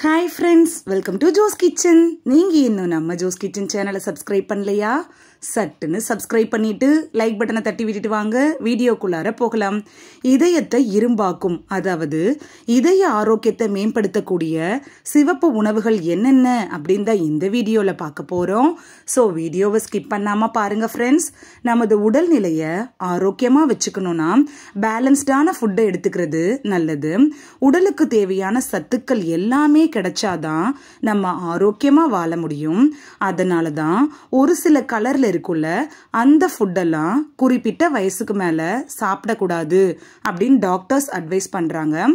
Hi friends, welcome to Jo's Kitchen. நீங்க இன்னும் நம்ம Jo's Kitchen சேனலை சப்ஸ்கிரைப் பண்ணலையா? சட்டுன்னு சப்ஸ்கிரைப் பண்ணிட்டு லைக் பட்டனை தட்டி விட்டுட்டு வாங்க, வீடியோக்குள்ளார போகலாம். இதயத்தை இரும்பாக்கும், அதாவது இதய ஆரோக்கியத்தை மேம்படுத்தக்கூடிய சிவப்பு உணவுகள் என்னென்ன அப்படின்னு தான் இந்த வீடியோவில் பார்க்க போகிறோம். ஸோ வீடியோவை ஸ்கிப் பண்ணாமல் பாருங்கள் ஃப்ரெண்ட்ஸ். நமது உடல்நிலையை ஆரோக்கியமாக வச்சுக்கணும்னா பேலன்ஸ்டான ஃபுட்டை எடுத்துக்கிறது நல்லது. உடலுக்கு தேவையான சத்துக்கள் எல்லாமே கிடைச்சாதான் நம்ம ஆரோக்கியமாக வாழ முடியும். அதனால தான் ஒரு சில கலரில் இருக்குள்ள அந்த ஃபுட்டெல்லாம் குறிப்பிட்ட வயசுக்கு மேலே சாப்பிடக்கூடாது அப்படின்னு டாக்டர்ஸ் அட்வைஸ் பண்ணுறாங்க.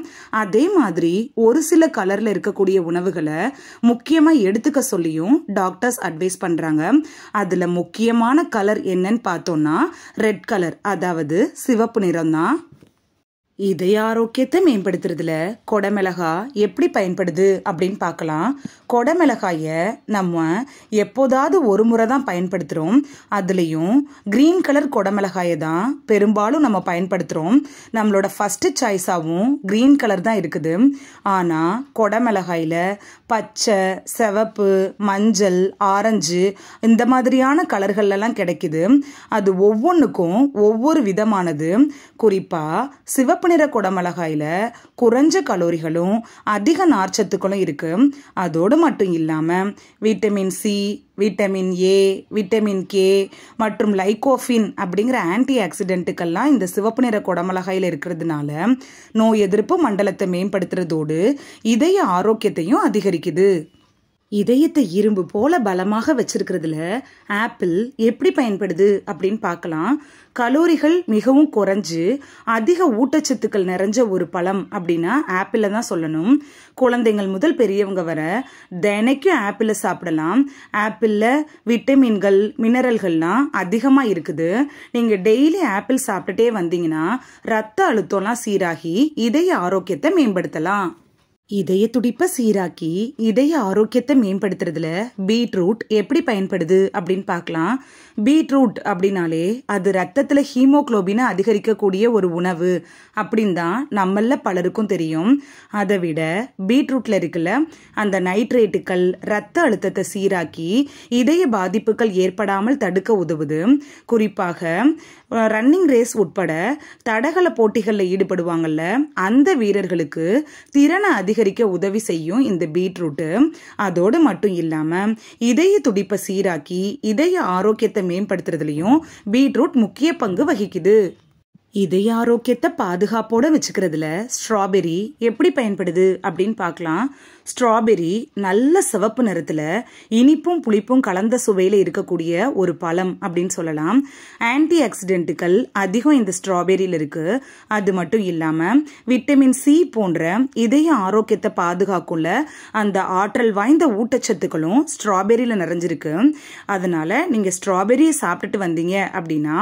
அதே மாதிரி ஒரு சில கலரில் இருக்கக்கூடிய உணவுகளை முக்கியமாக எடுத்துக்க சொல்லியும் டாக்டர்ஸ் அட்வைஸ் பண்ணுறாங்க. அதில் முக்கியமான கலர் என்னன்னு பார்த்தோம்னா ரெட் கலர், அதாவது சிவப்பு நிறம் தான். இதய ஆரோக்கியத்தை மேம்படுத்துறதுல கொடமிளகாய் எப்படி பயன்படுது அப்படின்னு பார்க்கலாம். கொடமிளகாயை நம்ம எப்போதாவது ஒரு முறை தான் பயன்படுத்துகிறோம். அதுலேயும் க்ரீன் கலர் கொடமிளகாயை தான் பெரும்பாலும் நம்ம பயன்படுத்துகிறோம். நம்மளோட ஃபஸ்ட்டு சாய்ஸாகவும் க்ரீன் கலர் தான் இருக்குது. ஆனால் கொடமிளகாயில் பச்சை, சிவப்பு, மஞ்சள், ஆரஞ்சு இந்த மாதிரியான கலர்கள்லாம் கிடைக்குது. அது ஒவ்வொன்றுக்கும் ஒவ்வொரு விதமானது. குறிப்பாக சிவப்பு நிற கொடமிளகாயில குறைஞ்ச கலோரிகளும் அதிக நார்ச்சத்துக்களும் இருக்கு. அதோடு மட்டும் இல்லாமல் vitamin C, vitamin A, vitamin K மற்றும் லைகோஃபின் அப்படிங்கிற ஆன்டி ஆக்சிடென்ட்டுக்கெல்லாம் இந்த சிவப்பு நிற கொடமிளகாயில் இருக்கிறதுனால நோய் எதிர்ப்பு மண்டலத்தை மேம்படுத்துறதோடு இதய ஆரோக்கியத்தையும் அதிகரிக்குது. இதயத்தை இரும்பு போல பலமாக வச்சிருக்கிறதுல ஆப்பிள் எப்படி பயன்படுது அப்படின்னு பார்க்கலாம். கலோரிகள் மிகவும் குறைஞ்சு அதிக ஊட்டச்சத்துக்கள் நிறைஞ்ச ஒரு பழம் அப்படின்னா ஆப்பிளை தான் சொல்லணும். குழந்தைங்கள் முதல் பெரியவங்க வர தினைக்கும் ஆப்பிளை சாப்பிடலாம். ஆப்பிளில் விட்டமின்கள், மினரல்கள்லாம் அதிகமாக இருக்குது. நீங்கள் டெய்லி ஆப்பிள் சாப்பிட்டுட்டே வந்தீங்கன்னா ரத்த அழுத்தம்லாம் சீராகி இதய ஆரோக்கியத்தை மேம்படுத்தலாம். இதய துடிப்பை சீராக்கி இதய ஆரோக்கியத்தை மேம்படுத்துறதுல பீட்ரூட் எப்படி பயன்படுது அப்படின்னு பார்க்கலாம். பீட்ரூட் அப்படின்னாலே அது ரத்தத்தில் ஹீமோக்ளோபினை அதிகரிக்கக்கூடிய ஒரு உணவு அப்படின்னு தான் நம்மள பலருக்கும் தெரியும். அதை விட பீட்ரூட்டில் இருக்குல்ல அந்த நைட்ரேட்டுகள் ரத்த அழுத்தத்தை சீராக்கி இதய பாதிப்புகள் ஏற்படாமல் தடுக்க உதவுது. குறிப்பாக ரன்னிங் ரேஸ் உட்பட தடகள போட்டிகளில் ஈடுபடுவாங்கல்ல அந்த வீரர்களுக்கு திறனை அதிகரிக்க உதவி செய்யும் இந்த பீட்ரூட்டு. அதோடு மட்டும் இல்லாமல் இதய துடிப்பை சீராக்கி இதய ஆரோக்கியத்தை மேம்படுத்துறதுலையும் பீட்ரூட் முக்கிய பங்கு வகிக்குது. இதய ஆரோக்கியத்தை பாதுகாப்போட வச்சுக்கிறதுல ஸ்ட்ராபெரி எப்படி பயன்படுது அப்படின்னு பார்க்கலாம். ஸ்ட்ராபெரி நல்ல சிவப்பு நிறத்தில் இனிப்பும் புளிப்பும் கலந்த சுவையில் இருக்கக்கூடிய ஒரு பழம் அப்படின்னு சொல்லலாம். ஆன்டி ஆக்சிடென்ட்டுகள் அதிகம் இந்த ஸ்ட்ராபெரியில் இருக்குது. அது மட்டும் இல்லாமல் விட்டமின் சி போன்ற இதய ஆரோக்கியத்தை பாதுகாக்குள்ள அந்த ஆற்றல் வாய்ந்த ஊட்டச்சத்துக்களும் ஸ்ட்ராபெரியில் நிறைஞ்சிருக்கு. அதனால நீங்கள் ஸ்ட்ராபெரியை சாப்பிட்டுட்டு வந்தீங்க அப்படின்னா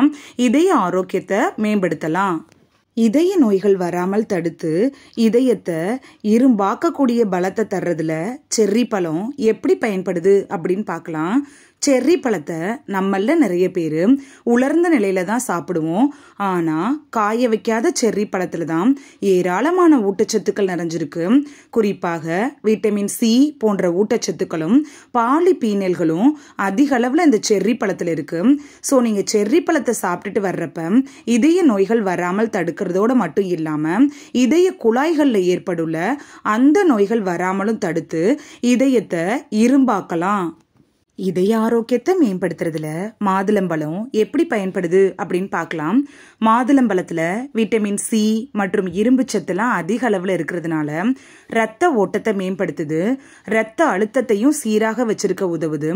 இதய ஆரோக்கியத்தை மேம்படுத்தலாம். இதய நோய்கள் வராமல் தடுத்து இதயத்தை இரும்பாக்கக்கூடிய பலத்தை தர்றதுல செர்ரி பழம் எப்படி பயன்படுது அப்படின்னு பார்க்கலாம். செர்ரி பழத்தை நம்மள நிறைய பேர் உலர்ந்த நிலையில தான் சாப்பிடுவோம். ஆனால் காய வைக்காத செர்ரி பழத்துல தான் ஏராளமான ஊட்டச்சத்துக்கள் நிறைஞ்சிருக்கு. குறிப்பாக விட்டமின் சி போன்ற ஊட்டச்சத்துக்களும் பாலிபீனல்களும் அதிக அளவில் இந்த செர்ரி பழத்தில் இருக்கு. ஸோ நீங்கள் செர்ரி பழத்தை சாப்பிட்டுட்டு வர்றப்ப இதய நோய்கள் வராமல் தடுக்கிறதோடு மட்டும் இல்லாமல் இதய குழாய்களில் ஏற்படுள்ள அந்த நோய்கள் வராமலும் தடுத்து இதயத்தை இரும்பாக்கலாம். இதய ஆரோக்கியத்தை மேம்படுத்துறதுல மாதுளம்பழம் எப்படி பயன்படுது அப்படின்னு பார்க்கலாம். மாதுளம்பழத்தில் விட்டமின் சி மற்றும் இரும்பு சத்துலாம் அதிக அளவில் இருக்கிறதுனால ரத்த ஓட்டத்தை மேம்படுத்துது. ரத்த அழுத்தத்தையும் சீராக வச்சிருக்க உதவுது.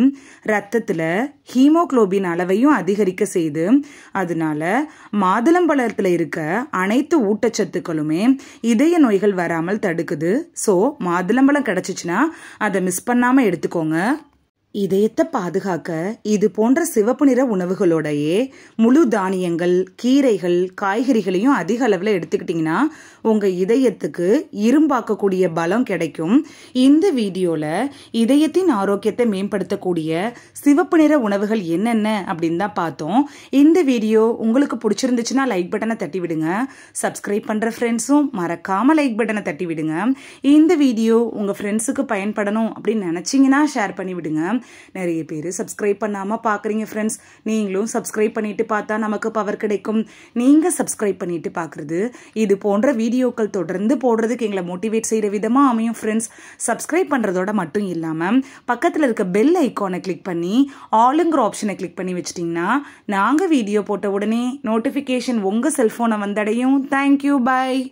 ரத்தத்தில் ஹீமோக்ளோபின் அளவையும் அதிகரிக்க செய்யுது. அதனால மாதுளம்பழத்தில் இருக்க அனைத்து ஊட்டச்சத்துக்களுமே இதய நோய்கள் வராமல் தடுக்குது. ஸோ மாதுளம்பழம் கிடைச்சிச்சுன்னா அதை மிஸ் பண்ணாமல் எடுத்துக்கோங்க. இதயத்தை பாதுகாக்க இது போன்ற சிவப்பு நிற உணவுகளோடையே முழு தானியங்கள், கீரைகள், காய்கறிகளையும் அதிக அளவில் எடுத்துக்கிட்டிங்கன்னா உங்கள் இதயத்துக்கு இரும்பாக்கக்கூடிய பலம் கிடைக்கும். இந்த வீடியோவில் இதயத்தின் ஆரோக்கியத்தை மேம்படுத்தக்கூடிய சிவப்பு நிற உணவுகள் என்னென்ன அப்படின்னு தான் பார்த்தோம். இந்த வீடியோ உங்களுக்கு பிடிச்சிருந்துச்சுன்னா லைக் பட்டனை தட்டி விடுங்க. சப்ஸ்கிரைப் பண்ணுற ஃப்ரெண்ட்ஸும் மறக்காமல் லைக் பட்டனை தட்டி விடுங்க. இந்த வீடியோ உங்கள் ஃப்ரெண்ட்ஸுக்கு பயன்படணும் அப்படின்னு நினச்சிங்கன்னா ஷேர் பண்ணி விடுங்க. நிறைய பேர் சப்ஸ்கிரைப் பண்ணாமல் பார்க்குறீங்க ஃப்ரெண்ட்ஸ். நீங்களும் சப்ஸ்கிரைப் பண்ணிட்டு பார்த்தா நமக்கு பவர் கிடைக்கும். நீங்கள் சப்ஸ்கிரைப் பண்ணிட்டு பார்க்குறது இது போன்ற வீடியோக்கள் தொடர்ந்து போடுறதுக்கு எங்களை மோட்டிவேட் செய்கிற விதமாக அமையும் ஃப்ரெண்ட்ஸ். சப்ஸ்கிரைப் பண்ணுறதோட மட்டும் இல்லாமல் பக்கத்தில் இருக்க பெல் ஐக்கானை கிளிக் பண்ணி ஆளுங்கிற ஆப்ஷனை கிளிக் பண்ணி வச்சிட்டிங்கன்னா நாங்கள் வீடியோ போட்ட உடனே நோட்டிஃபிகேஷன் உங்கள் செல்ஃபோனை வந்தடையும். தேங்க்யூ, பாய்.